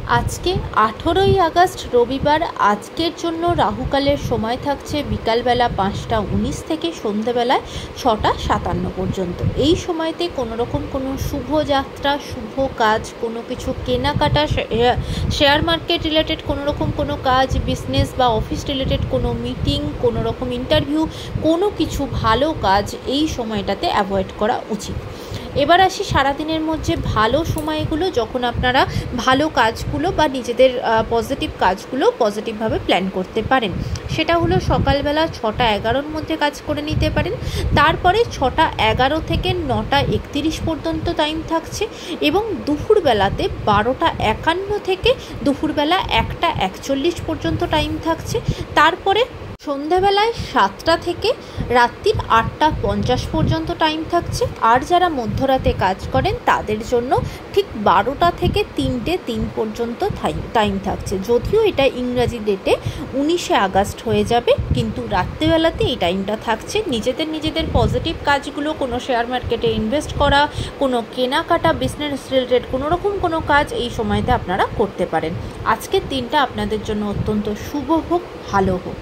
আজকে 18ই আগস্ট রবিবার। আজকের জন্য রাহুকালের সময় থাকছে বিকালবেলা 5টা 19 থেকে সন্ধেবেলায় 6টা 57 পর্যন্ত। এই সময়তে কোনোরকম কোনো শুভ যাত্রা, শুভ কাজ, কোনো কিছু কেনাকাটা, শেয়ার মার্কেট রিলেটেড কোনোরকম কোনো কাজ, বিজনেস বা অফিস রিলেটেড কোনো মিটিং, কোনোরকম ইন্টারভিউ, কোনো কিছু ভালো কাজ এই সময়টাতে অ্যাভয়েড করা উচিত। এবার আসি সারাদিনের মধ্যে ভালো সময়গুলো, যখন আপনারা ভালো কাজগুলো বা নিজেদের পজিটিভ কাজগুলো পজিটিভভাবে প্ল্যান করতে পারেন। সেটা হলো সকালবেলা 6টা 11 মধ্যে কাজ করে নিতে পারেন, তারপরে 6টা 11 থেকে 9টা 31 পর্যন্ত টাইম থাকছে, এবং দুপুরবেলাতে 12টা 51 থেকে দুপুরবেলা 1টা 41 পর্যন্ত টাইম থাকছে। তারপরে সন্ধ্যাবেলায় 7টা থেকে রাত্রির 8টা 50 পর্যন্ত টাইম থাকছে। আর যারা মধ্যরাতে কাজ করেন তাদের জন্য ঠিক 12টা থেকে 3টে 3 পর্যন্ত টাইম থাকছে। যদিও এটা ইংরাজি ডেটে 19শে আগস্ট হয়ে যাবে, কিন্তু রাত্রিবেলাতে এই টাইমটা থাকছে। নিজেদের পজিটিভ কাজগুলো, কোনো শেয়ার মার্কেটে ইনভেস্ট করা, কোনো কেনাকাটা, বিজনেস রিলেটেড কোনোরকম কোনো কাজ এই সময়তে আপনারা করতে পারেন। আজকের দিনটা আপনাদের জন্য অত্যন্ত শুভ হোক, ভালো হোক।